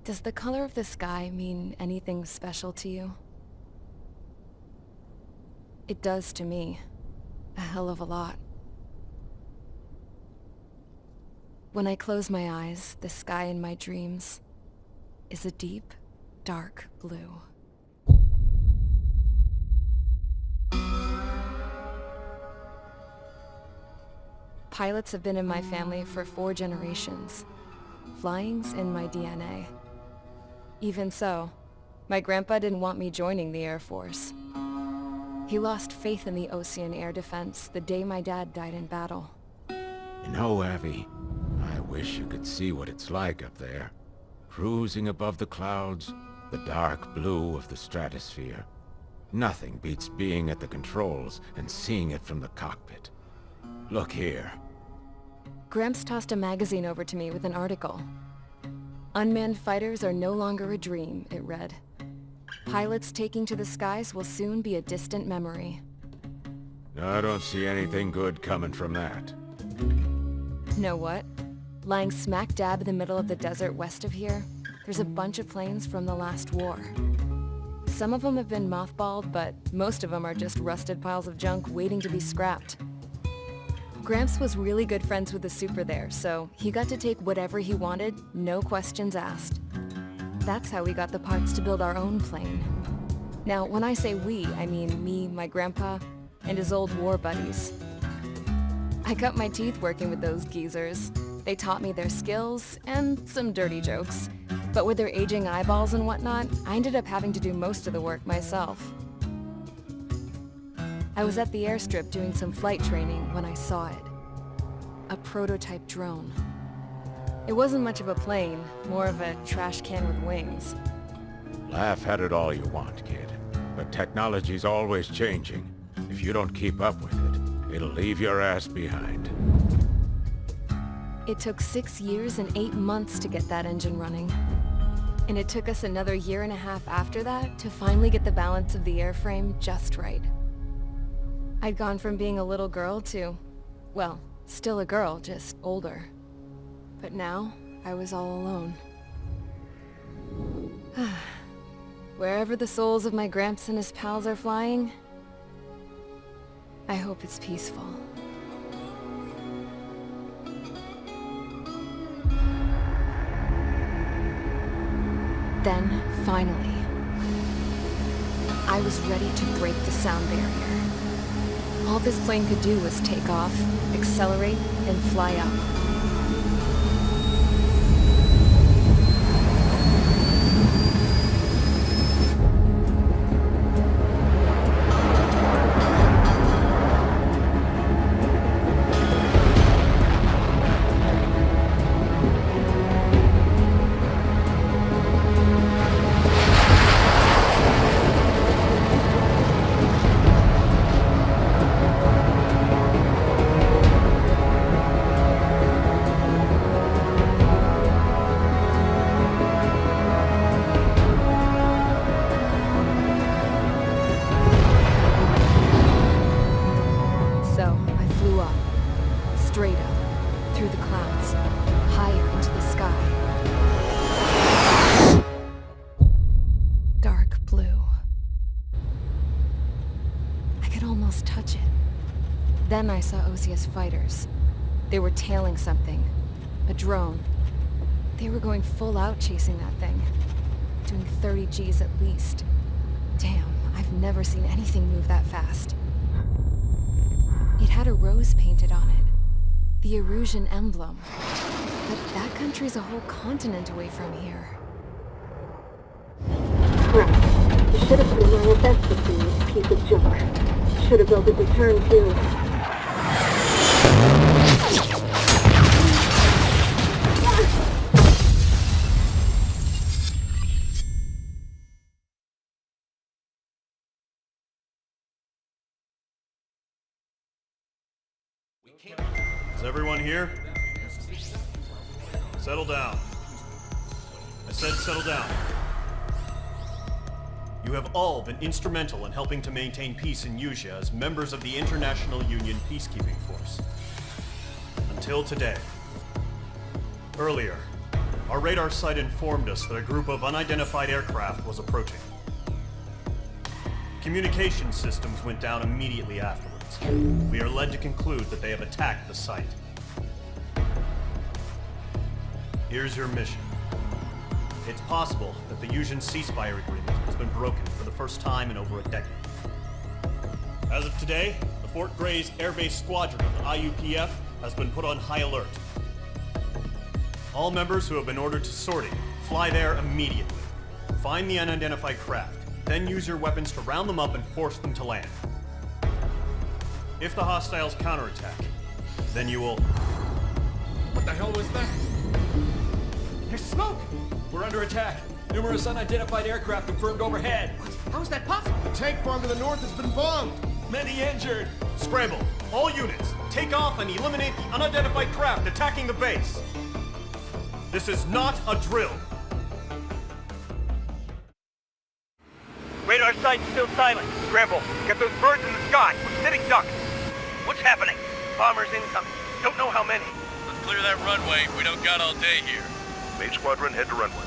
Does the color of the sky mean anything special to you? It does to me. A hell of a lot. When I close my eyes, the sky in my dreams is a deep, dark blue. Pilots have been in my family for 4 generations. Flying's in my DNA. Even so, my grandpa didn't want me joining the Air Force. He lost faith in the Ocean Air Defense the day my dad died in battle. You know, Abby, I wish you could see what it's like up there. Cruising above the clouds, the dark blue of the stratosphere. Nothing beats being at the controls and seeing it from the cockpit. Look here. Gramps tossed a magazine over to me with an article. Unmanned fighters are no longer a dream, it read. Pilots taking to the skies will soon be a distant memory. I don't see anything good coming from that. Know what? Lying smack dab in the middle of the desert west of here, there's a bunch of planes from the last war. Some of them have been mothballed, but most of them are just rusted piles of junk waiting to be scrapped. Gramps was really good friends with the super there, so he got to take whatever he wanted, no questions asked. That's how we got the parts to build our own plane. Now, when I say we, I mean me, my grandpa, and his old war buddies. I cut my teeth working with those geezers. They taught me their skills and some dirty jokes. But with their aging eyeballs and whatnot, I ended up having to do most of the work myself. I was at the airstrip doing some flight training when I saw it. A prototype drone. It wasn't much of a plane, more of a trash can with wings. Laugh at it all you want, kid. But technology's always changing. If you don't keep up with it, it'll leave your ass behind. It took 6 years and 8 months to get that engine running. And it took us another 1.5 years after that to finally get the balance of the airframe just right. I'd gone from being a little girl to, well, still a girl, just older. But now, I was all alone. Wherever the souls of my Gramps and his pals are flying, I hope it's peaceful. Then, finally, I was ready to break the sound barrier. All this plane could do was take off, accelerate, and fly up. Straight up, through the clouds, higher into the sky. Dark blue. I could almost touch it. Then I saw Osia's fighters. They were tailing something. A drone. They were going full out chasing that thing. Doing 30 Gs at least. Damn, I've never seen anything move that fast. It had a rose painted on it. The Erusian emblem. But that country's a whole continent away from here. Right. You should have put in my investment in this piece of junk. Should have built a return too. Is everyone here? Settle down. I said settle down. You have all been instrumental in helping to maintain peace in Usea as members of the International Union Peacekeeping Force. Until today. Earlier, Our radar site informed us that a group of unidentified aircraft was approaching. Communication systems went down immediately afterwards. We are led to conclude that they have attacked the site. Here's your mission. It's possible that the Yuuzhan ceasefire agreement has been broken for the first time in over a decade. As of today, the Fort Gray's Air Base Squadron of the IUPF has been put on high alert. All members who have been ordered to sortie, fly there immediately. Find the unidentified craft, then use your weapons to round them up and force them to land. If the hostiles counterattack, then you will... What the hell was that? There's smoke! We're under attack. Numerous unidentified aircraft confirmed overhead. What? How is that possible? The tank farm to the north has been bombed! Many injured. Scramble! All units, take off and eliminate the unidentified craft attacking the base! This is not a drill! Radar site's still silent. Scramble. Get those birds in the sky. We're sitting ducks. What's happening? Bombers incoming. Don't know how many. Let's clear that runway. We don't got all day here. Mage Squadron, head to runway.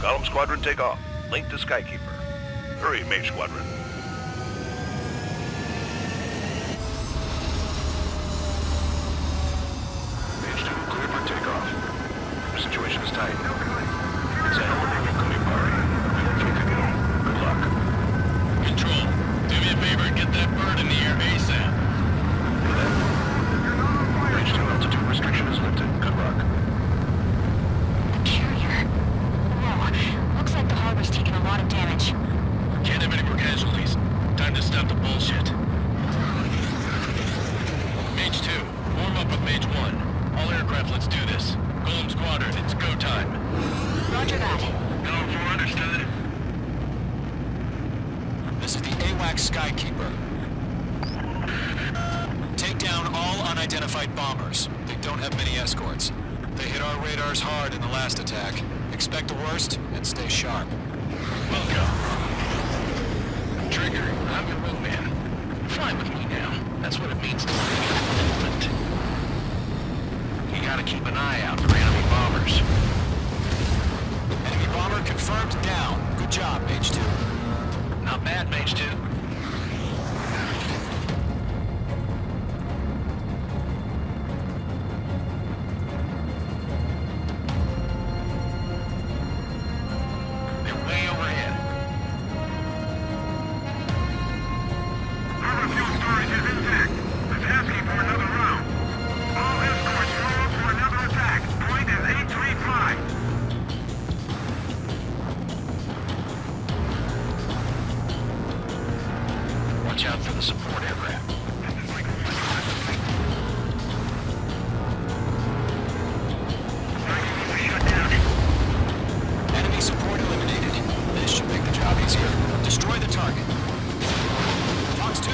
Column Squadron, take off. Link to Skykeeper. Hurry, Mage Squadron. Mage 2, clear for takeoff. The situation is tight. It's a hell of a incoming party. We won't make it go. Good luck. Control, do me a favor and get that bird in the air ASAP. Do that. Mage 2, altitude restriction is lifted. Good luck. Carrier. Whoa. Looks like the harbor's taken a lot of damage. Can't have any more casualties. Time to stop the bullshit. Mage 2, warm up with Mage 1. All aircraft, let's do this. Golem Squadron, it's go time. Roger that. Go for understood. This is the AWACS Skykeeper. Take down all unidentified bombers. They don't have many escorts. They hit our radars hard in the last attack. Expect the worst and stay sharp. Welcome. Trigger, I'm your wingman. Fly with me now. That's what it means to be an element. You gotta keep an eye out for enemy bombers. Enemy bomber confirmed down. Good job, Mage 2. Not bad, Mage 2. They're way overhead. Harbor fuel storage is intact. It's asking for another round. All escorts roll for another attack. Point is 835. Watch out for the support aircraft. Enemy support eliminated. This should make the job easier. Destroy the target. Fox 2.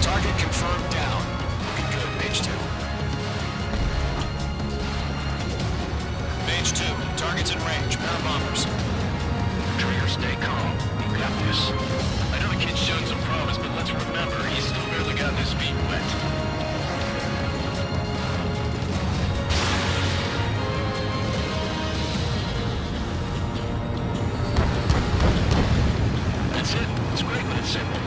Target confirmed down. Looking good, Mage 2. Mage 2, target's in range. Pair of bombers. Trigger, stay calm. We got this. I know the kid's shown some promise, but let's remember, he's still barely gotten his feet wet. That's it. It's great when it's simple.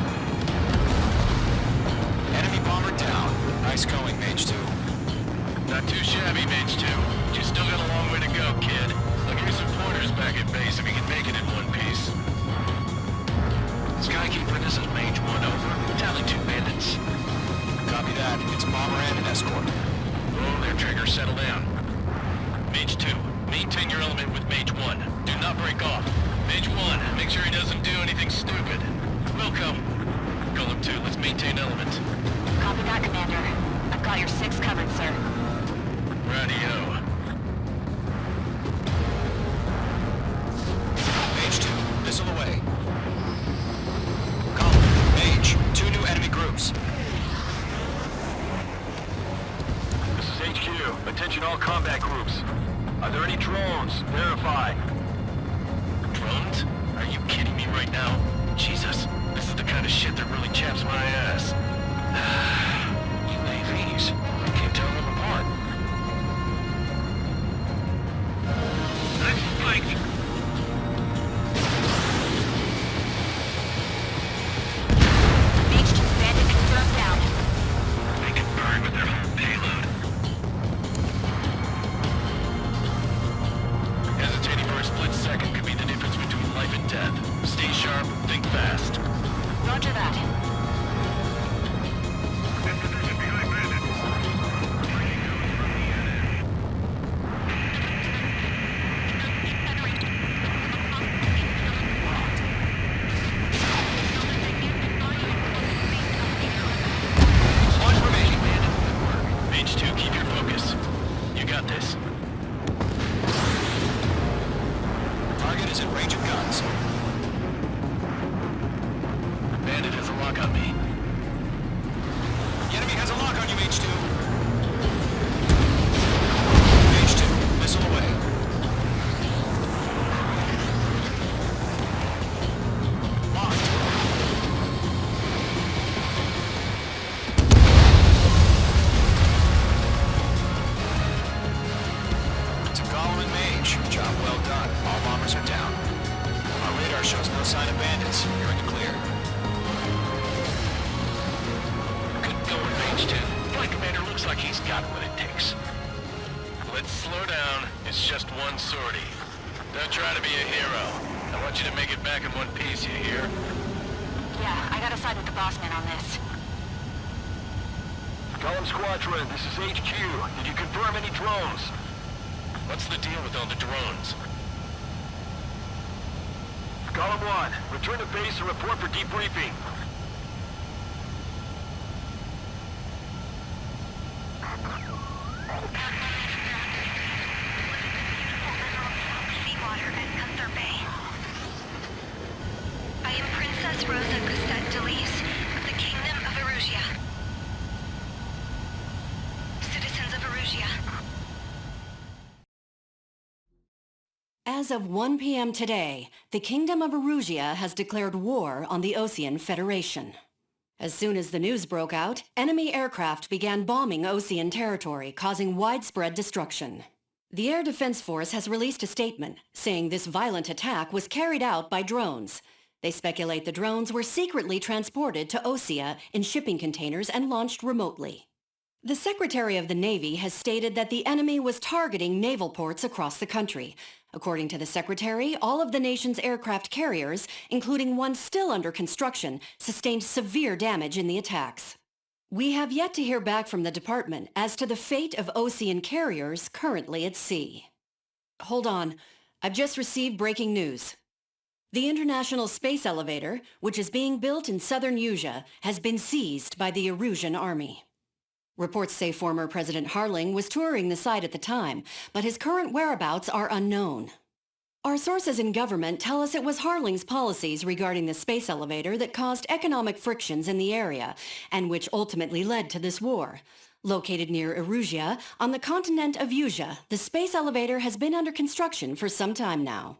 Enemy bomber down. Nice going, Mage 2. Not too shabby, Mage 2. You still got a long way to go, kid. I'll give you some pointers back at base if you can make it in one piece. Skykeeper, this is Mage 1, over. Tally 2 bandits. Copy that. It's a bomber and an escort. Oh, there, Trigger, settle down. Mage 2, maintain your element with Mage 1. Do not break off. Mage 1, make sure he doesn't do anything stupid. Welcome. Golem 2, let's maintain element. Copy that, Commander. I've got your 6 covered, sir. Radio. Mage 2, missile away. Column, Mage, 2 new enemy groups. This is HQ. Attention all combat groups. Are there any drones? Verify. Drones? Are you kidding me right now? Jesus, this is the kind of shit that really chaps my ass. UAVs. I can't tell them apart. lock on me. The enemy has a lock on you, H2. H2, missile away. Locked. To Gollum and Mage, job well done. All bombers are down. Our radar shows no sign of bandits. You're in the clear. Good going, H2. Flight commander looks like he's got what it takes. Let's slow down. It's just one sortie. Don't try to be a hero. I want you to make it back in one piece, you hear? Yeah, I gotta side with the boss man on this. Column Squadron, this is HQ. Did you confirm any drones? What's the deal with all the drones? Column 1, return to base and report for debriefing. Seawater at Gunther Bay. I am Princess Rosa Cosette Delise of the Kingdom of Erusia. Citizens of Erusia. As of 1 p.m. today, the Kingdom of Erusia has declared war on the Osean Federation. As soon as the news broke out, enemy aircraft began bombing Osean territory, causing widespread destruction. The Air Defense Force has released a statement saying this violent attack was carried out by drones. They speculate the drones were secretly transported to Osea in shipping containers and launched remotely. The Secretary of the Navy has stated that the enemy was targeting naval ports across the country. According to the Secretary, all of the nation's aircraft carriers, including one still under construction, sustained severe damage in the attacks. We have yet to hear back from the department as to the fate of Osean carriers currently at sea. Hold on. I've just received breaking news. The International Space Elevator, which is being built in southern Usea, has been seized by the Erusian Army. Reports say former President Harling was touring the site at the time, but his current whereabouts are unknown. Our sources in government tell us it was Harling's policies regarding the space elevator that caused economic frictions in the area, and which ultimately led to this war. Located near Erusia, on the continent of Usea, the space elevator has been under construction for some time now.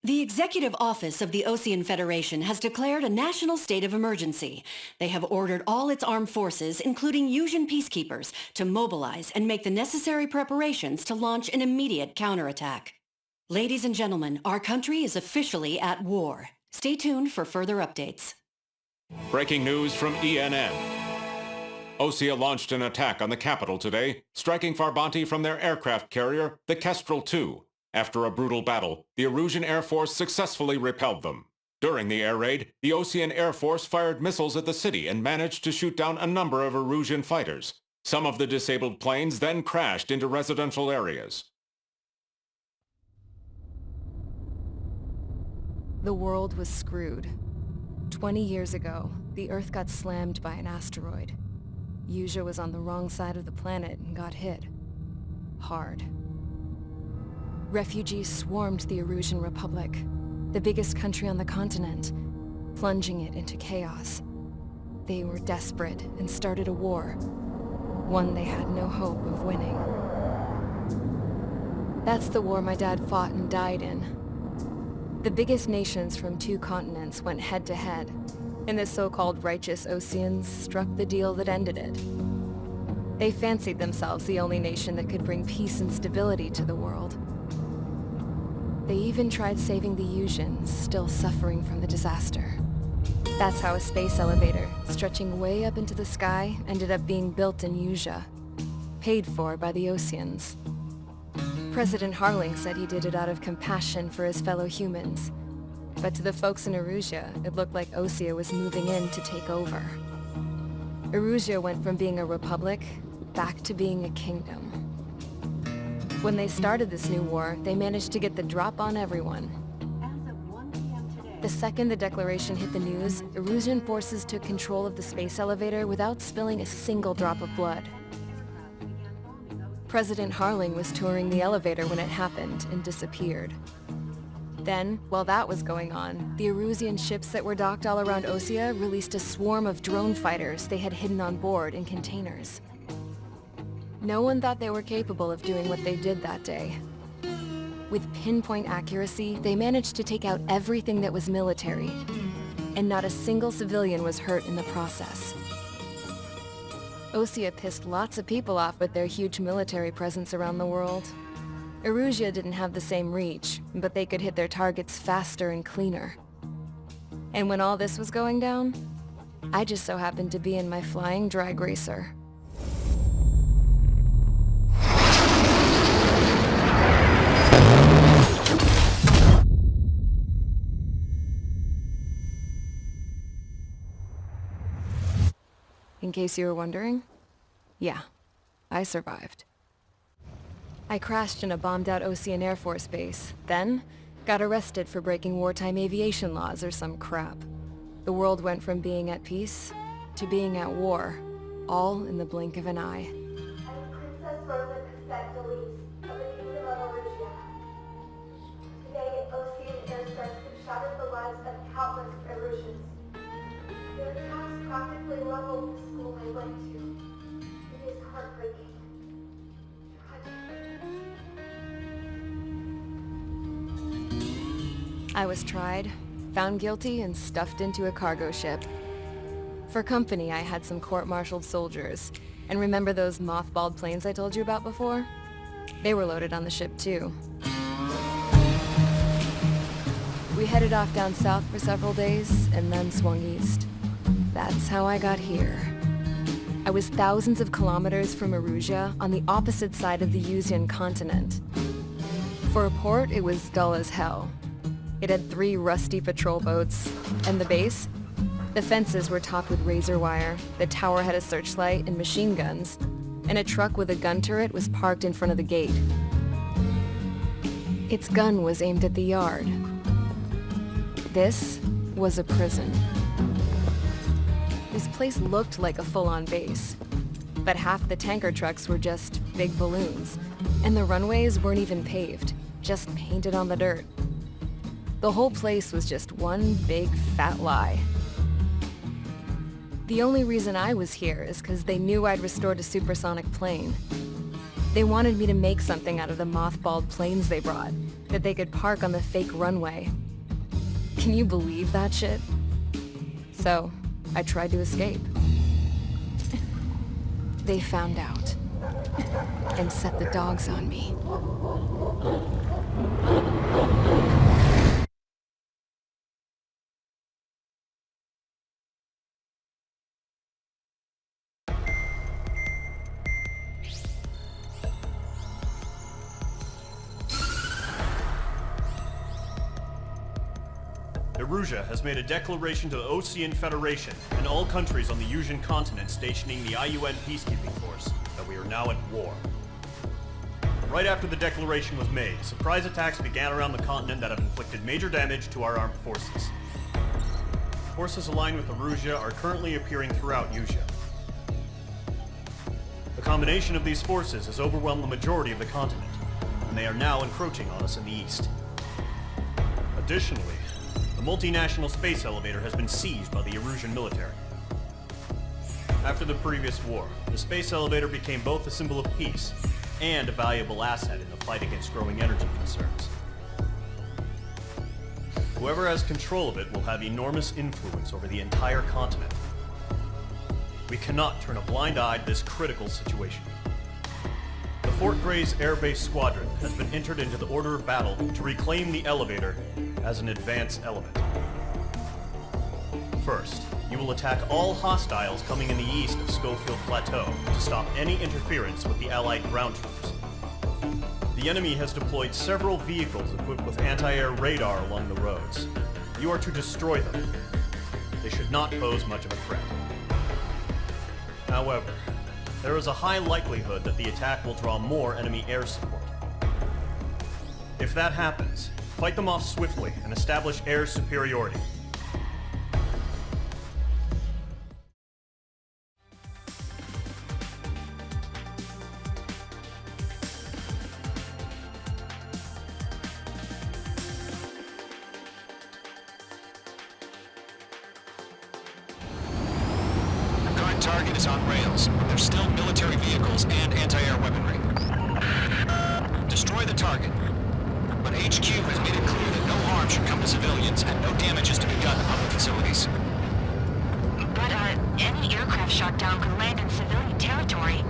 The Executive Office of the Osean Federation has declared a national state of emergency. They have ordered all its armed forces, including Usian peacekeepers, to mobilize and make the necessary preparations to launch an immediate counterattack. Ladies and gentlemen, our country is officially at war. Stay tuned for further updates. Breaking news from ENN. Osea launched an attack on the capital today, striking Farbanti from their aircraft carrier, the Kestrel II. After a brutal battle, the Erusian Air Force successfully repelled them. During the air raid, the Osean Air Force fired missiles at the city and managed to shoot down a number of Erusian fighters. Some of the disabled planes then crashed into residential areas. The world was screwed. 20 years ago, the Earth got slammed by an asteroid. Usea was on the wrong side of the planet and got hit. Hard. Refugees swarmed the Erusian Republic, the biggest country on the continent, plunging it into chaos. They were desperate and started a war, one they had no hope of winning. That's the war my dad fought and died in. The biggest nations from 2 continents went head-to-head, and the so-called righteous Oseans struck the deal that ended it. They fancied themselves the only nation that could bring peace and stability to the world. They even tried saving the Usians, still suffering from the disaster. That's how a space elevator, stretching way up into the sky, ended up being built in Usea, paid for by the Oseans. President Harling said he did it out of compassion for his fellow humans, but to the folks in Erusia, it looked like Osea was moving in to take over. Erusia went from being a republic back to being a kingdom. When they started this new war, they managed to get the drop on everyone. The second the declaration hit the news, Erusian forces took control of the space elevator without spilling a single drop of blood. President Harling was touring the elevator when it happened and disappeared. Then, while that was going on, the Erusian ships that were docked all around Osea released a swarm of drone fighters they had hidden on board in containers. No one thought they were capable of doing what they did that day. With pinpoint accuracy, they managed to take out everything that was military, and not a single civilian was hurt in the process. Osea pissed lots of people off with their huge military presence around the world. Erusia didn't have the same reach, but they could hit their targets faster and cleaner. And when all this was going down, I just so happened to be in my flying drag racer. In case you were wondering, yeah, I survived. I crashed in a bombed-out Osean Air Force base, then got arrested for breaking wartime aviation laws or some crap. The world went from being at peace to being at war, all in the blink of an eye. I'm Princess Rosa Cassette Delise of the Kingdom of Erusia. Today, Osean airstrikes have shattered the lives of countless Erusians. Their attacks practically leveled the school I went to. It is heartbreaking. I was tried, found guilty, and stuffed into a cargo ship. For company, I had some court-martialed soldiers. And remember those mothballed planes I told you about before? They were loaded on the ship too. We headed off down south for several days, and then swung east. That's how I got here. I was thousands of kilometers from Erusia, on the opposite side of the Usian continent. For a port, it was dull as hell. It had 3 rusty patrol boats, and the base? The fences were topped with razor wire, the tower had a searchlight and machine guns, and a truck with a gun turret was parked in front of the gate. Its gun was aimed at the yard. This was a prison. This place looked like a full-on base, but half the tanker trucks were just big balloons, and the runways weren't even paved, just painted on the dirt. The whole place was just one big fat lie. The only reason I was here is because they knew I'd restored a supersonic plane. They wanted me to make something out of the mothballed planes they brought, that they could park on the fake runway. Can you believe that shit? So, I tried to escape. They found out, and set the dogs on me. Erusia has made a declaration to the Osean Federation and all countries on the Usian continent stationing the IUN peacekeeping force that we are now at war. Right after the declaration was made, surprise attacks began around the continent that have inflicted major damage to our armed forces. Forces aligned with Erusia are currently appearing throughout Usia. The combination of these forces has overwhelmed the majority of the continent, and they are now encroaching on us in the east. Additionally, the multinational space elevator has been seized by the Erusian military. After the previous war, the space elevator became both a symbol of peace and a valuable asset in the fight against growing energy concerns. Whoever has control of it will have enormous influence over the entire continent. We cannot turn a blind eye to this critical situation. The Fort Gray's Air Base Squadron has been entered into the order of battle to reclaim the elevator as an advance element. First, you will attack all hostiles coming in the east of Schofield Plateau to stop any interference with the Allied ground troops. The enemy has deployed several vehicles equipped with anti-air radar along the roads. You are to destroy them. They should not pose much of a threat. However, there is a high likelihood that the attack will draw more enemy air support. If that happens, fight them off swiftly and establish air superiority. That target is on rails. There's still military vehicles and anti-air weaponry. Destroy the target. But HQ has made it clear that no harm should come to civilians and no damage is to be done to public facilities. But, any aircraft shot down could land in civilian territory.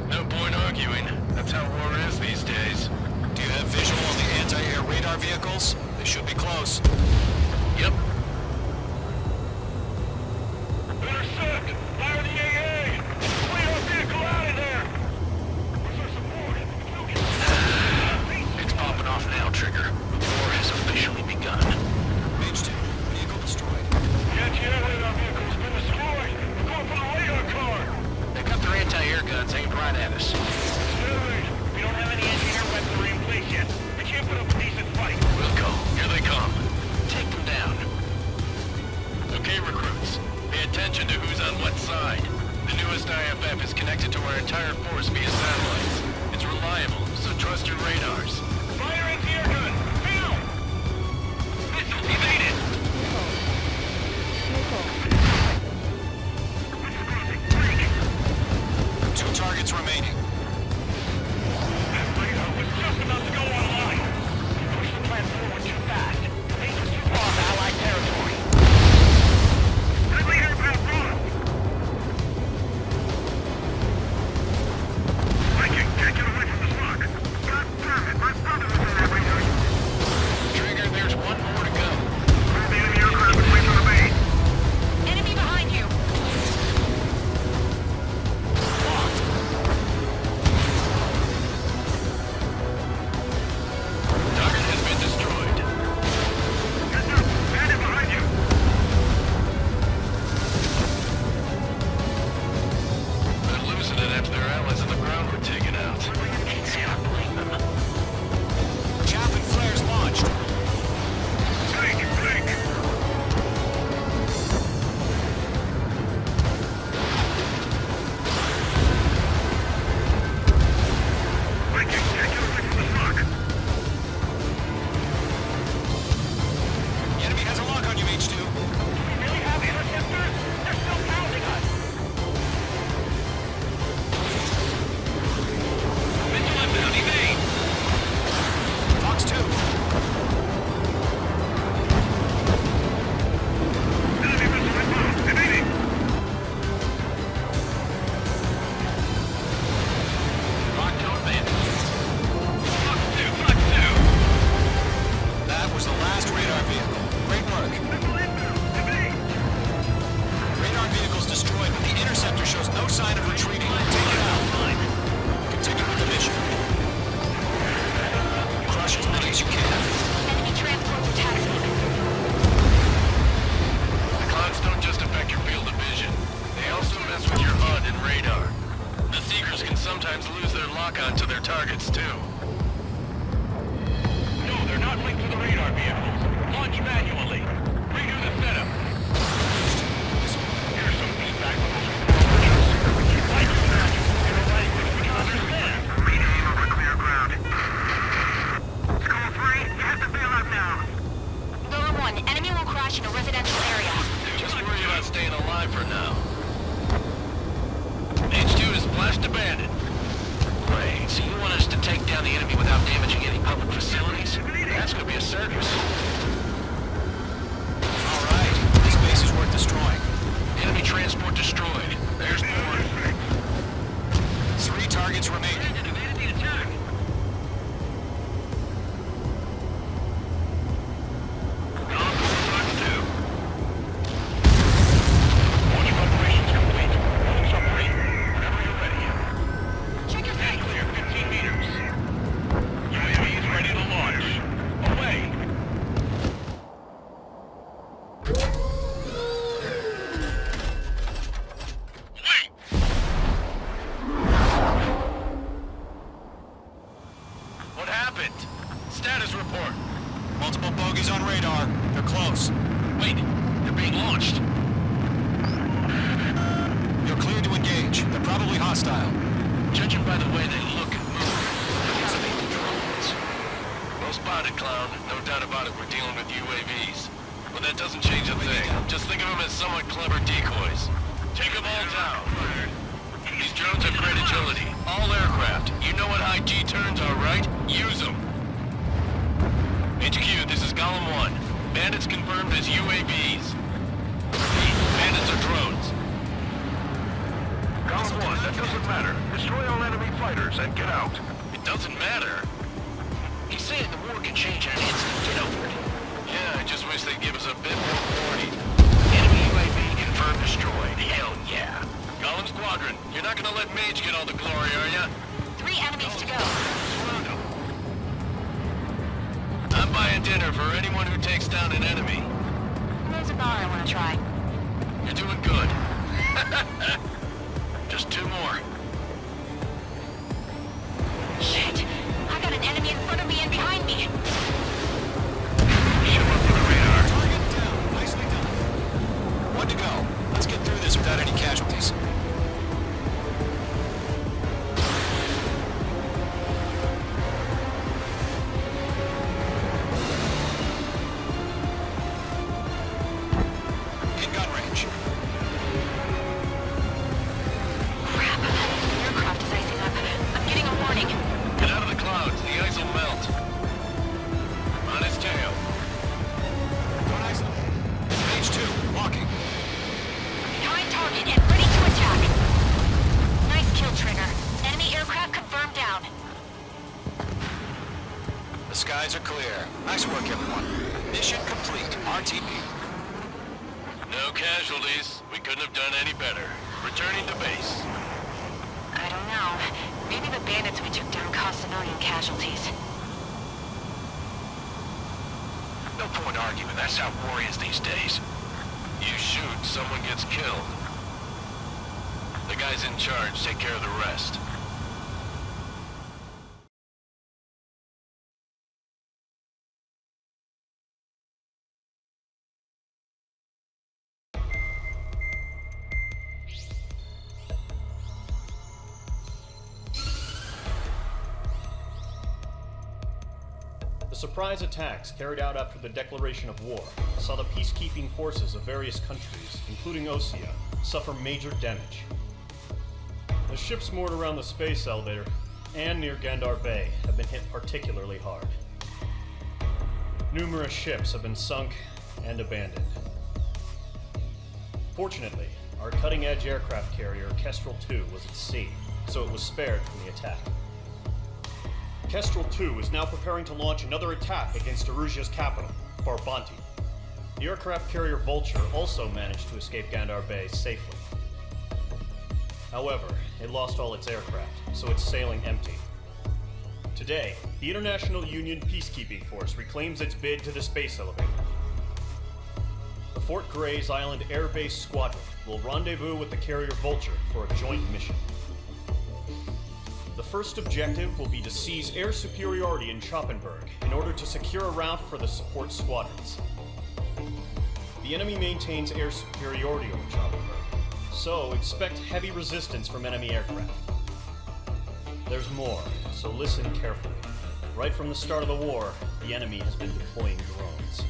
No point arguing. That's how war is these days. Do you have visual on the anti-air radar vehicles? They should be close. Yep. Intercept! Fire the AA! Clear our vehicle out of there! Where's our support? It's popping off now, Trigger. War has officially begun. H2, vehicle destroyed. Anti-air radar vehicle's been destroyed! We're going for the radar car! They got their anti-air guns aimed right at us. We don't have any anti-air weaponry in place yet. We can't put up a decent fight. We'll go. Here they come. Take them down. Okay, recruits. Pay attention to who's on what side. The newest IFF is connected to our entire force via satellites. It's reliable, so trust your radars. Fire anti-air gun! Now! Missiles evaded! Two targets remaining. That radar was just about to go online. Push the plan forward too fast. Things are too far to Allied territory. Friendly aircraft gone! Viking, can't get away from the smoke. God damn it, my brother was in that radar. Trigger, there's one more to go. Grab the enemy aircraft and wait for the bait. Enemy behind you! Target has been destroyed. Heads up, bandit behind you. They're losing it after their allies on the ground were taken out. Can't blame them. Chaff and flares launched. Blink, blink. Viking, can't get away from the smoke. The enemy has a lock on you, H2. Do we really have interceptors? They're still pounding us. Missile inbound, evade! Fox 2. Enemy missile inbound. Evading. Rock tone bandit. Fox 2, Fox 2. That was the last radar vehicle. Great work. Missile inbound. Evade. Radar vehicle's destroyed, but the interceptor shows no sign of retreating. Take it out. Continue with the mission. Crush as many as you can. Enemy transports attacking. The clouds don't just affect your field of vision. They also mess with your HUD and radar. The Seekers can sometimes lose their lock-on to their targets, too. No, they're not linked to the radar vehicles. Launch manually. Redo the setup. Here's some feedback from those approaches. Like you imagine, you're already with me. Understand? Rename over clear ground. School 3, you have to bail out now. Lower 1, enemy will crash in a residential area. Just worry about staying alive for now. H2 is blast abandoned. Wait, so you want us to take down the enemy without damaging any public facilities? That's gonna be a circus. All right, this base is worth destroying. Enemy transport destroyed. There's more. 3 targets remaining. Launch preparations complete. Rolling submarine. Whenever you're ready. Check your Stand sights. clear, 15 meters. UAV is ready to launch. Away. Wait! What happened? Status report. Multiple bogies on radar. They're close. Wait, they're being launched. You're cleared to engage. They're probably hostile. Judging by the way they look and move, these are the drones. Well spotted, Clown. No doubt about it, we're dealing with UAVs. But that doesn't change a thing. Just think of them as somewhat clever decoys. Take them all down. down. These drones have great agility. All aircraft. You know what high G turns are, right? Use them. HQ, this is Golem 1. Bandits confirmed as UAVs. Bandits are drones. Golem 1, that doesn't matter. Destroy all enemy fighters and get out. It doesn't matter. He's saying the war can change in an instant. Get over it. Yeah, I just wish they'd give us a bit more warning. Enemy UAV confirmed destroyed. Hell yeah. Golem Squadron, you're not gonna let Mage get all the glory, are ya? 3 enemies to go. I'm buying dinner for anyone who takes down an enemy. There's a bar I want to try. You're doing good. Just 2 more. Shit! I got an enemy in front of me and behind me! Show up on the radar. Target down. Nicely done. 1 to go. Let's get through this without any casualties. In gun range. Crap! The aircraft is icing up. I'm getting a warning. Get out of the clouds. The ice will melt. On his tail. One ice on. Stage 2. Walking. Behind target and ready to attack. Nice kill, Trigger. Enemy aircraft confirmed down. The skies are clear. Nice work, everyone. Mission complete. RTB. No casualties. We couldn't have done any better. Returning to base. I don't know. Maybe the bandits we took down caused civilian casualties. No point arguing. That's how war is these days. You shoot, someone gets killed. The guys in charge take care of the rest. The surprise attacks carried out after the declaration of war saw the peacekeeping forces of various countries, including Osea, suffer major damage. The ships moored around the space elevator and near Gandar Bay have been hit particularly hard. Numerous ships have been sunk and abandoned. Fortunately, our cutting-edge aircraft carrier Kestrel 2 was at sea, so it was spared from the attack. Kestrel 2 is now preparing to launch another attack against Erusia's capital, Farbanti. The aircraft carrier Vulture also managed to escape Gandar Bay safely. However, it lost all its aircraft, so it's sailing empty. Today, the International Union Peacekeeping Force reclaims its bid to the space elevator. The Fort Gray's Island Air Base Squadron will rendezvous with the carrier Vulture for a joint mission. The first objective will be to seize air superiority in Schoppenberg in order to secure a route for the support squadrons. The enemy maintains air superiority over Schoppenberg, so expect heavy resistance from enemy aircraft. There's more, so listen carefully. Right from the start of the war, the enemy has been deploying drones.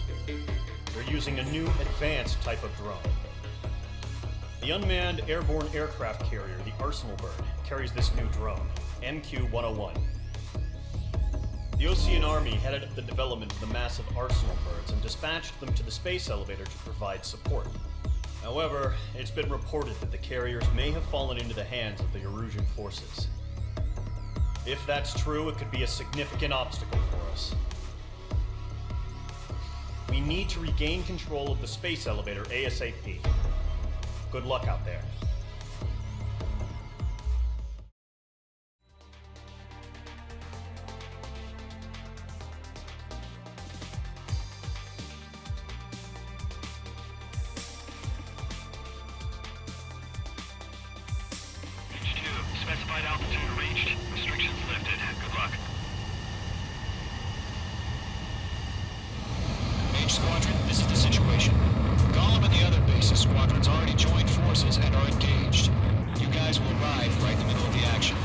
They're using a new advanced type of drone. The unmanned airborne aircraft carrier, the Arsenal Bird, carries this new drone, MQ-101. The Osean Army headed up the development of the massive Arsenal Birds and dispatched them to the space elevator to provide support. However, it's been reported that the carriers may have fallen into the hands of the Erusian forces. If that's true, it could be a significant obstacle for us. We need to regain control of the space elevator ASAP. Good luck out there. Specified altitude reached. Restrictions lifted. Good luck. Mage Squadron, this is the situation. Golem and the other bases squadrons already joined forces and are engaged. You guys will arrive right in the middle of the action.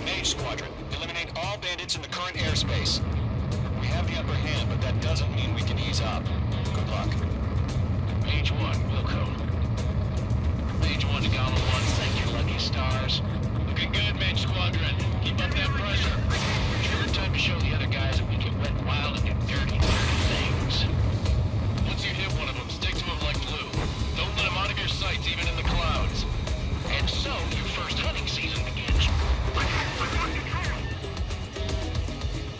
Mage Squadron, eliminate all bandits in the current airspace. We have the upper hand, but that doesn't mean we can ease up. Good luck. Mage 1, Wilco. to Golem 1. Thank your lucky stars. Looking good, main squadron. Keep up that pressure. Sure time to show the other guys that we can wet and wild and do dirty, dirty things. Once you hit one of them, stick to him like glue. Don't let him out of your sights, even in the clouds. And so, your first hunting season begins.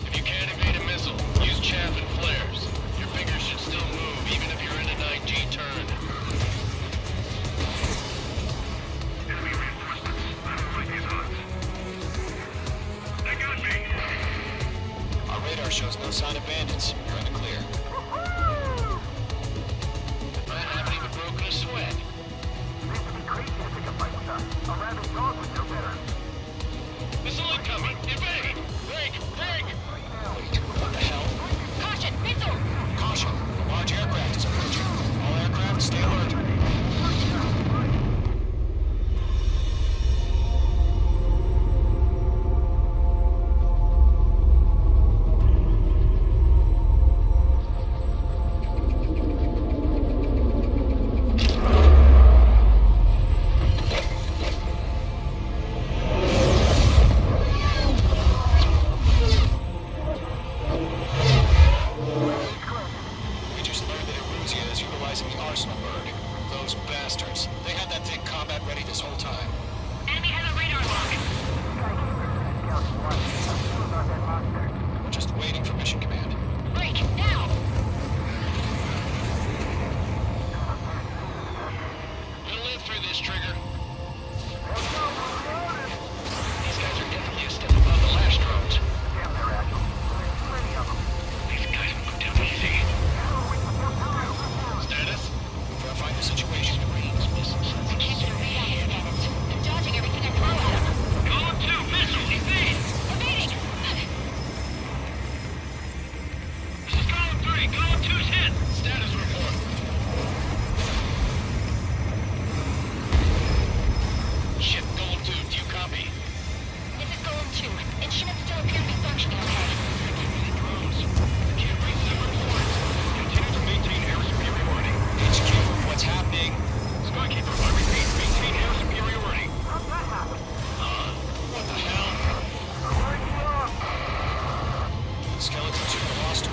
If you can't evade a missile, use chaff and flares. Your fingers should still move, even if you're in an IG turn. Our radar shows no sign of bandits. You're in the clear. I haven't even broken a sweat. Missile incoming! Evade! Break! Break! Wait, what the hell? Caution! Missile! Caution! A large aircraft is approaching. All aircraft, stay alert. We just learned that Eruzia is utilizing the arsenal bird. Those bastards. They had that thing combat ready this whole time. Enemy has a radar lock. We're just waiting for mission command. Break! Now! We'll live through this, Trigger. These guys are definitely a step above the last drones. These guys will go down easy. Status? Verifying the situation. Marines, missiles. I can't get a radar cannons. They're dodging everything I throw at them. Golem 2, missile, evade! Evading! This is Golem 3. Golem 2's hit. Status report. Ship Golem 2, do you copy? This is Golem 2. Instruments still appear to be functioning okay. Drones. Can't reach them reports. Continue to maintain air superiority. HQ, what's happening? Skykeeper, I repeat, maintain air superiority. What the hell? Skeleton 2 lost.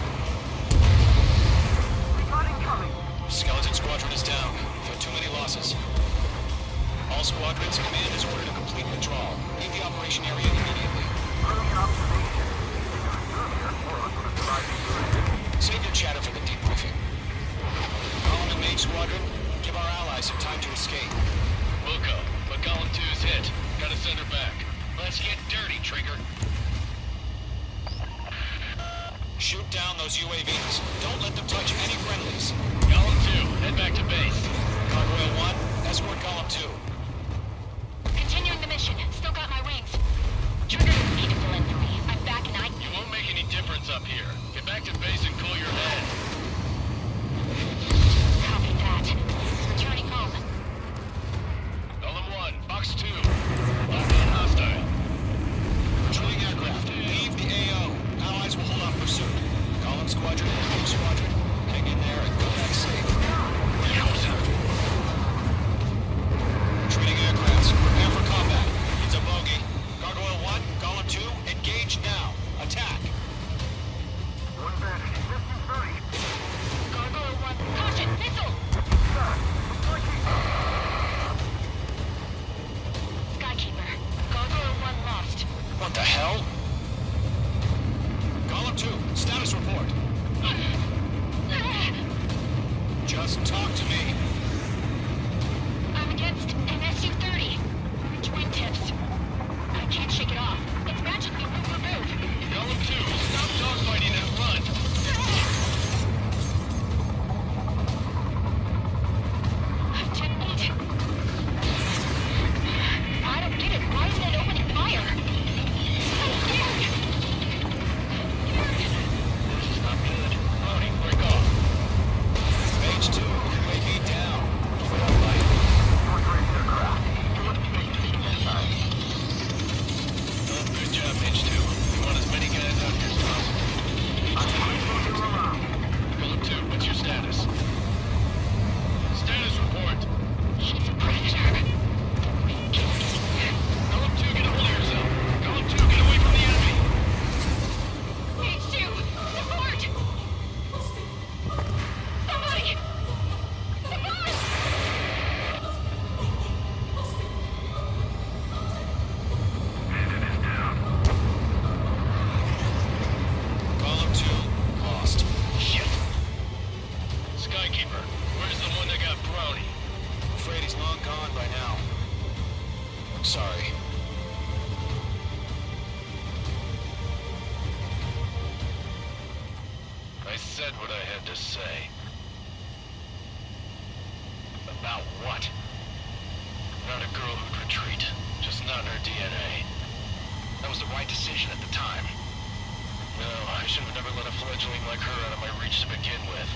Skeleton Squadron is down. We've had too many losses. All squadrons, command is ordered a complete withdrawal. Leave the operation area immediately. Save your chatter for the debriefing. Column and main squadron, give our allies some time to escape. We'll go, but Column 2's hit. Gotta send her back. Let's get dirty, Trigger. Shoot down those UAVs. Don't let them touch any friendlies. Column 2, head back to base. Gargoyle 1, escort Column 2. Continuing the mission. Still got my wings. Trigger doesn't need to fill in for me. I'm back and You won't make any difference up here. Get back to base and cool your head. Copy that. Returning home. Column 1, Box 2. Locked on hostile. Patrolling aircraft. Leave the AO. Allies will hold off pursuit. Column Squadron and Team Squadron. Hang in there and go back safe. Retreating aircrafts. Prepare for combat. It's a bogey. Gargoyle 1, Column 2, engage now. Attack. Gargoyle 1. Caution! Missile! Sorry. I said what I had to say. About what? Not a girl who'd retreat. Just not in her DNA. That was the right decision at the time. No, I should have never let a fledgling like her out of my reach to begin with.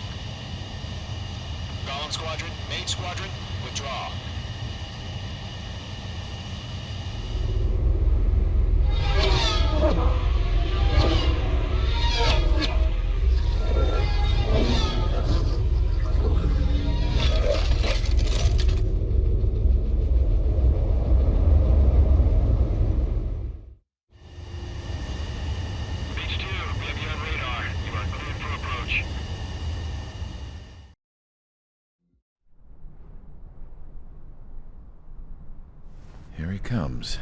Golem Squadron, Maid Squadron, withdraw. H2, we have you on radar. You are cleared for approach. Here he comes.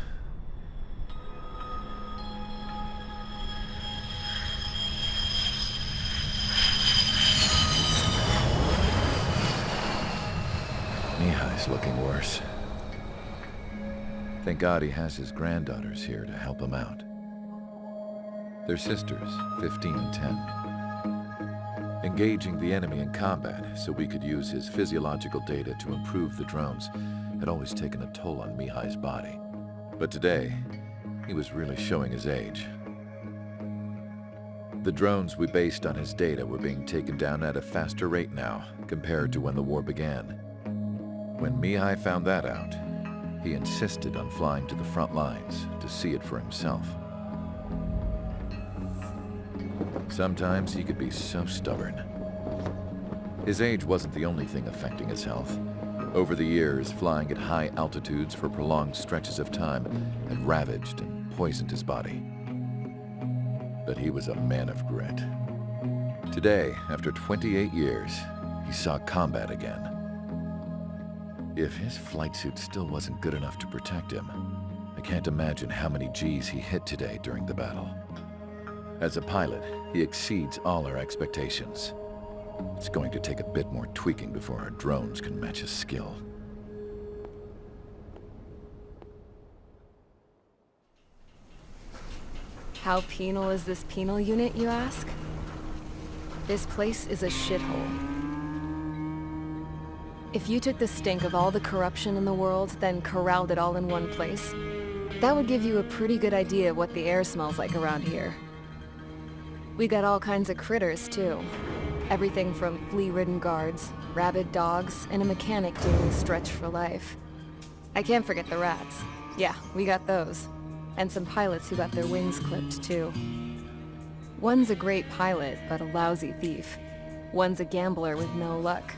Mihai's looking worse. Thank God he has his granddaughters here to help him out. They're sisters, 15 and 10. Engaging the enemy in combat so we could use his physiological data to improve the drones had always taken a toll on Mihai's body. But today, he was really showing his age. The drones we based on his data were being taken down at a faster rate now compared to when the war began. When Mihai found that out, he insisted on flying to the front lines to see it for himself. Sometimes he could be so stubborn. His age wasn't the only thing affecting his health. Over the years, flying at high altitudes for prolonged stretches of time had ravaged and poisoned his body. But he was a man of grit. Today, after 28 years, he saw combat again. If his flight suit still wasn't good enough to protect him, I can't imagine how many Gs he hit today during the battle. As a pilot, he exceeds all our expectations. It's going to take a bit more tweaking before our drones can match his skill. How penal is this penal unit, you ask? This place is a shithole. If you took the stink of all the corruption in the world, then corralled it all in one place, that would give you a pretty good idea of what the air smells like around here. We got all kinds of critters, too. Everything from flea-ridden guards, rabid dogs, and a mechanic doing a stretch for life. I can't forget the rats. Yeah, we got those. And some pilots who got their wings clipped, too. One's a great pilot, but a lousy thief. One's a gambler with no luck.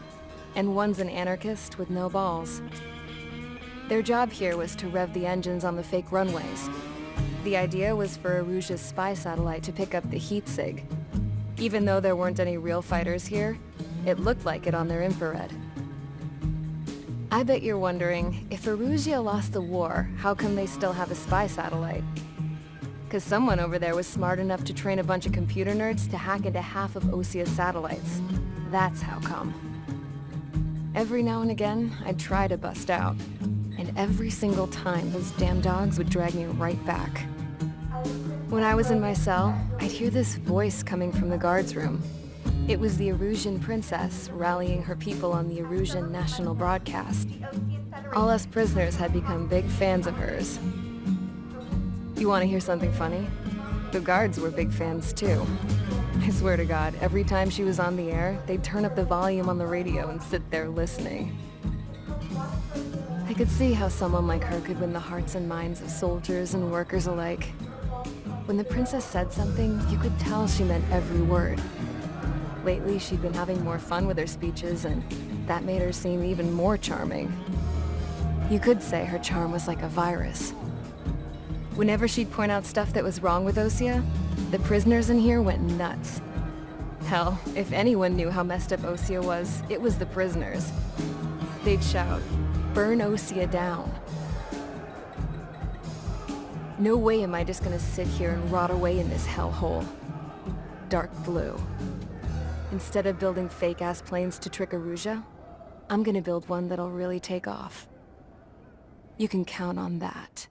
And one's an anarchist with no balls. Their job here was to rev the engines on the fake runways. The idea was for Aruja's spy satellite to pick up the heat sig. Even though there weren't any real fighters here, it looked like it on their infrared. I bet you're wondering, if Aruja lost the war, how come they still have a spy satellite? Because someone over there was smart enough to train a bunch of computer nerds to hack into half of Osia's satellites. That's how come. Every now and again, I'd try to bust out. And every single time, those damn dogs would drag me right back. When I was in my cell, I'd hear this voice coming from the guards room. It was the Erusian princess rallying her people on the Erusian national broadcast. All us prisoners had become big fans of hers. You want to hear something funny? The guards were big fans too. I swear to God, every time she was on the air, they'd turn up the volume on the radio and sit there listening. I could see how someone like her could win the hearts and minds of soldiers and workers alike. When the princess said something, you could tell she meant every word. Lately, she'd been having more fun with her speeches, and that made her seem even more charming. You could say her charm was like a virus. Whenever she'd point out stuff that was wrong with Osia, the prisoners in here went nuts. Hell, if anyone knew how messed up Osia was, it was the prisoners. They'd shout, "Burn Osia down." No way am I just gonna sit here and rot away in this hellhole. Dark blue. Instead of building fake-ass planes to trick Aruja, I'm gonna build one that'll really take off. You can count on that.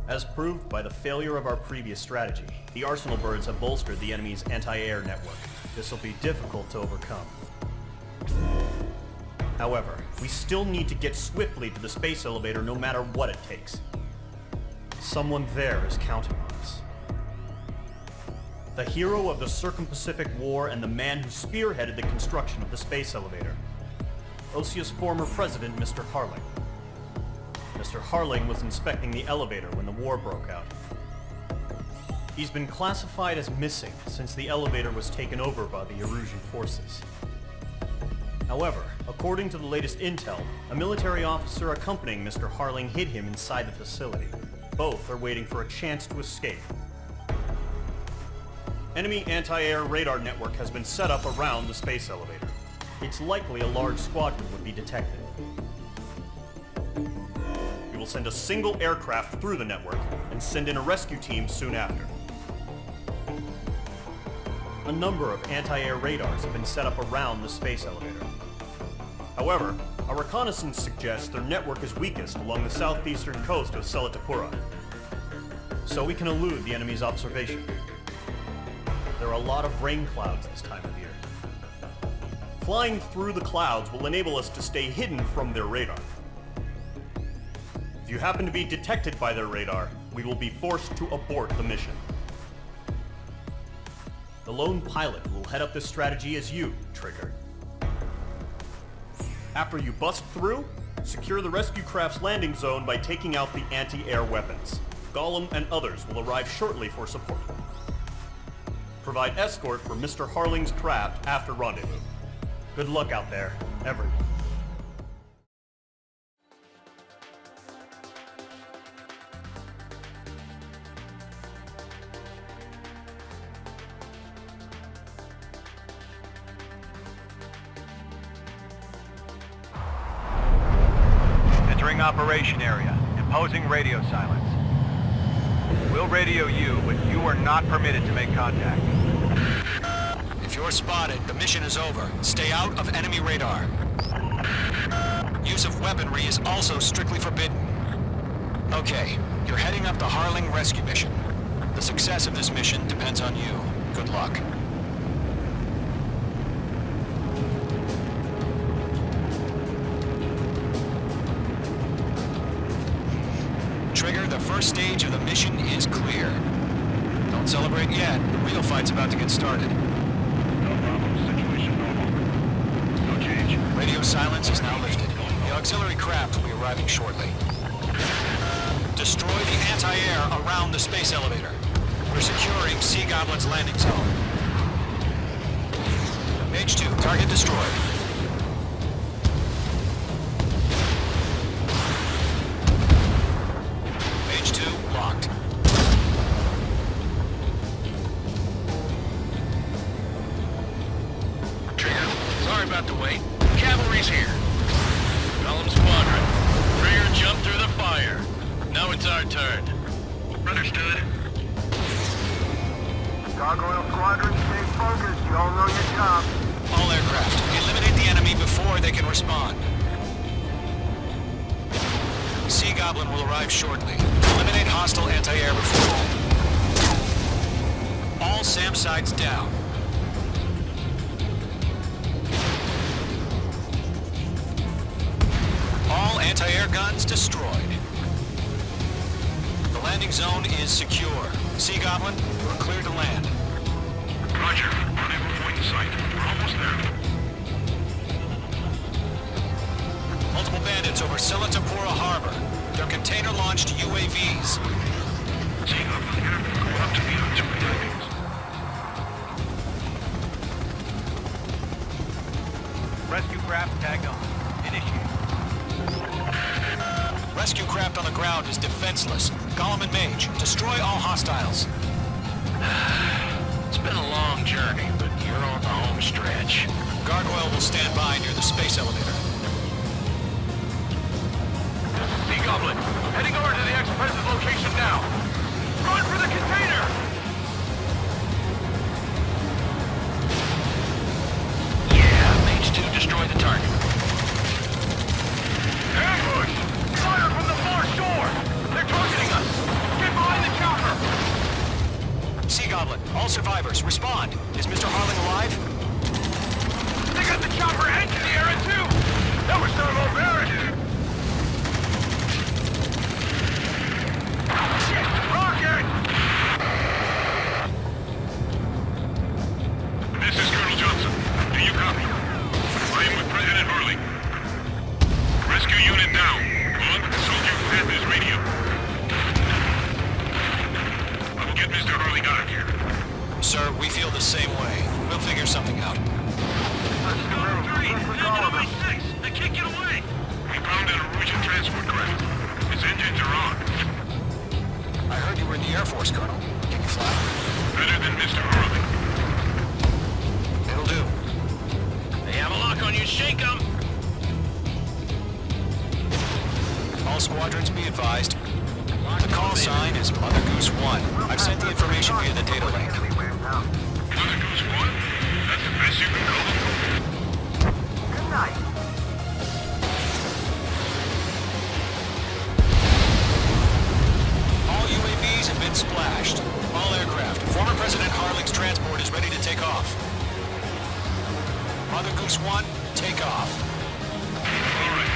As proved by the failure of our previous strategy, the Arsenal birds have bolstered the enemy's anti-air network. This will be difficult to overcome. However, we still need to get swiftly to the space elevator no matter what it takes. Someone there is counting on us. The hero of the Circum-Pacific War and the man who spearheaded the construction of the space elevator. Osia's former president, Mr. Harling. Mr. Harling was inspecting the elevator when the war broke out. He's been classified as missing since the elevator was taken over by the Erusian forces. However, according to the latest intel, a military officer accompanying Mr. Harling hid him inside the facility. Both are waiting for a chance to escape. Enemy anti-air radar network has been set up around the space elevator. It's likely a large squadron would be detected. We will send a single aircraft through the network and send in a rescue team soon after. A number of anti-air radars have been set up around the space elevator. However, our reconnaissance suggests their network is weakest along the southeastern coast of Selatapura, so we can elude the enemy's observation. There are a lot of rain clouds this time of year. Flying through the clouds will enable us to stay hidden from their radar. If you happen to be detected by their radar, we will be forced to abort the mission. The lone pilot who will head up this strategy is you, Trigger. After you bust through, secure the rescue craft's landing zone by taking out the anti-air weapons. Gollum and others will arrive shortly for support. Provide escort for Mr. Harling's craft after rendezvous. Good luck out there, everyone. Operation area. Imposing radio silence. We'll radio you, but you are not permitted to make contact. If you're spotted, the mission is over. Stay out of enemy radar. Use of weaponry is also strictly forbidden. Okay, you're heading up the Harling rescue mission. The success of this mission depends on you. Good luck. Trigger, the first stage of the mission is clear. Don't celebrate yet. The real fight's about to get started. No problem. Situation normal. No change. Radio silence is now lifted. The auxiliary craft will be arriving shortly. Destroy the anti-air around the space elevator. We're securing Sea Goblin's landing zone. Page 2, target destroyed. About to wait. Cavalry's here. Gollum Squadron. Trigger jumped through the fire. Now it's our turn. Understood. Gargoyle Squadron, stay focused. You all know your job. All aircraft, eliminate the enemy before they can respond. Sea Goblin will arrive shortly. Eliminate hostile anti-air before. All SAM sites down. All anti-air guns destroyed. The landing zone is secure. Sea Goblin, you are cleared to land. Roger. Rendezvous point in sight. We're almost there. Multiple bandits over Selatapura Harbor. They're container-launched UAVs. Sea Goblin here. Going up to meet on 2 landings. Rescue craft tagged on. Initiate. Rescue craft on the ground is defenseless. Gollum and Mage, destroy all hostiles. It's been a long journey, but you're on the home stretch. Gargoyle will stand by near the space elevator. survivors, respond. Is Mr. Harling alive? They got the chopper and Sierra too! That was not all barracks! Shit! Rocket! This is Colonel Johnson. Do you copy? I am with President Harling. Rescue unit down. On with the soldier who had this radio. I will get Mr. Harling out of here. Sir, we feel the same way. We'll figure something out. Let's go. 3, enemy 6! They can't get away! We found an Erusian transport craft. Its engines are on. I heard you were in the Air Force, Colonel. Can you fly? Better than Mr. Harling. It'll do. They have a lock on you, shake them! All squadrons be advised. The call sign is Mother Goose 1. I've sent the information via the data link. Mother Goose 1? That's the best you can call them. Good night. All UAVs have been splashed. All aircraft. Former President Harling's transport is ready to take off. Mother Goose 1, take off. All right.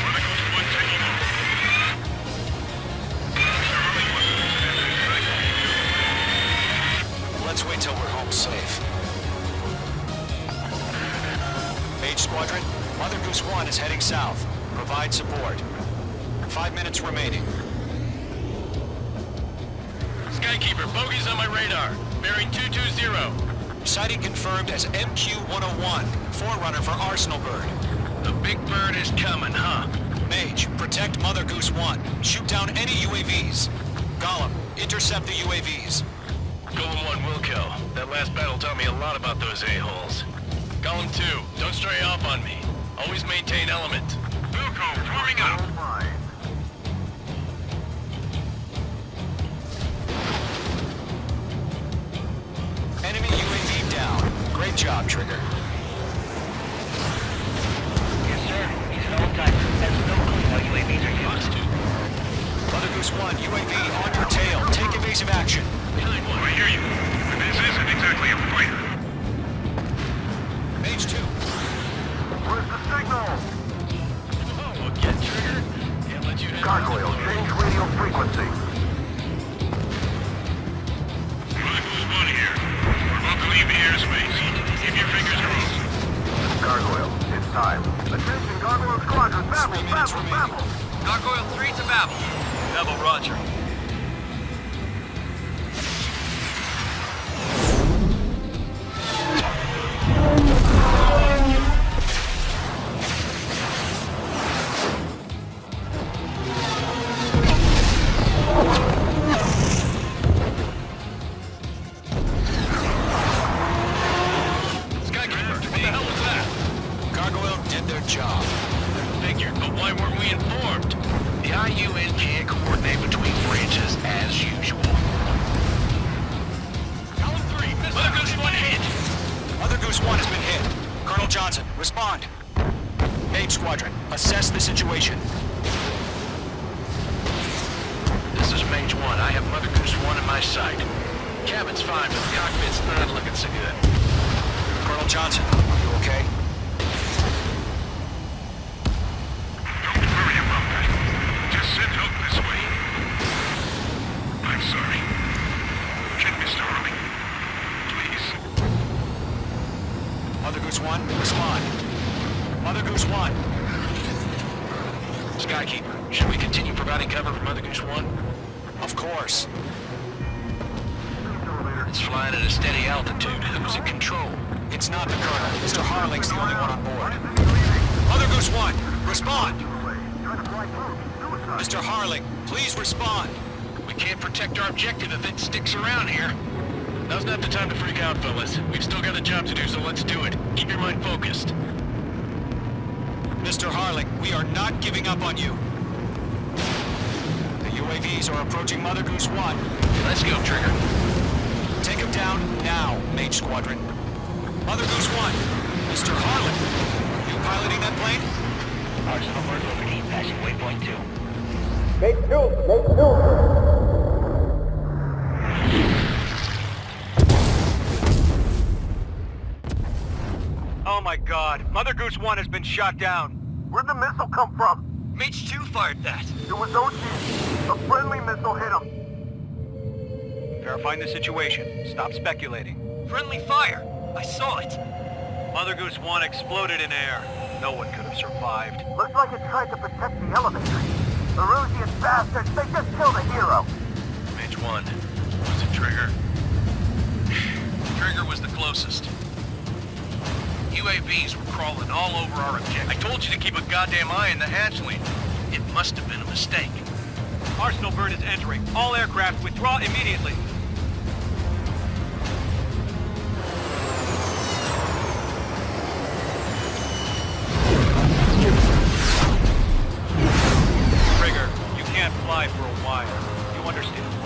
Mother Goose 1 taking off. Mr. Harling must understand this, right? Let's wait till we're home safe. Mage Squadron, Mother Goose 1 is heading south. Provide support. 5 minutes remaining. Skykeeper, bogey's on my radar. Bearing 220. Sighting confirmed as MQ-101, forerunner for Arsenal Bird. The big bird is coming, huh? Mage, protect Mother Goose 1. Shoot down any UAVs. Gollum, intercept the UAVs. Golem 1 will kill. That last battle taught me a lot about those a-holes. Golem 2, don't stray off on me. Always maintain element. Wilco, forming up. Enemy UAV down. Great job, Trigger. Yes, sir. He's an old-timer. Has no clue how UAVs are used. Mother Goose 1, UAV on your tail. Take evasive action. I hear you. But this isn't exactly a fighter. Mage 2. Where's the signal? Oh, again, Trigger? Can't let you... Gargoyle, change radio frequency. Mother Goose 1 here. We're about to leave the airspace. Keep your fingers crossed. Gargoyle, it's time. Attention, Gargoyle Squadron, babble, babble, babble. Gargoyle 3 to Babel. Babel, roger. Skykeeper, what the hell was that? Gargoyle did their job. Figured, but why weren't we informed? The IUN can't coordinate between branches as usual. Column 3, Mother Goose 1 hit! Mother Goose 1 has been hit. Colonel Johnson, respond. Mage Squadron, assess the situation. This is Mage 1. I have Mother Goose 1 in my sight. Cabin's fine, but the cockpit's not looking so good. Colonel Johnson, are you okay? Don't worry about that. Just send help this way. I'm sorry. Get Mr. Harling. Please. Mother Goose 1, respond. Mother Goose 1. Skykeeper, should we continue providing cover for Mother Goose 1? Of course. It's flying at a steady altitude. Who's in control? It's not the Colonel. Mr. Harling's the only one on board. Mother Goose 1, respond. Mr. Harling, please respond. We can't protect our objective if it sticks around here. Now's not the time to freak out, fellas. We've still got a job to do, so let's do it. Keep your mind focused. Mr. Harling, we are not giving up on you. The UAVs are approaching Mother Goose 1. Let's go, Trigger. Take him down now, Mage Squadron. Mother Goose 1, Mr. Harling, you piloting that plane? Arsenal Bird overheat, passing waypoint 2. Make two. Goose 1 has been shot down. Where'd the missile come from? Mage 2 fired that. It was Ocean. A friendly missile hit him. Verifying the situation. Stop speculating. Friendly fire. I saw it. Mother Goose 1 exploded in air. No one could have survived. Looks like it tried to protect the elevator. Erusian bastards, they just killed a hero. Mage 1. Was it Trigger? Trigger was the closest. UAVs were crawling all over our objective. I told you to keep a goddamn eye in the hatchling. It must have been a mistake. Arsenal bird is entering. All aircraft withdraw immediately. Trigger, you can't fly for a while. You understand?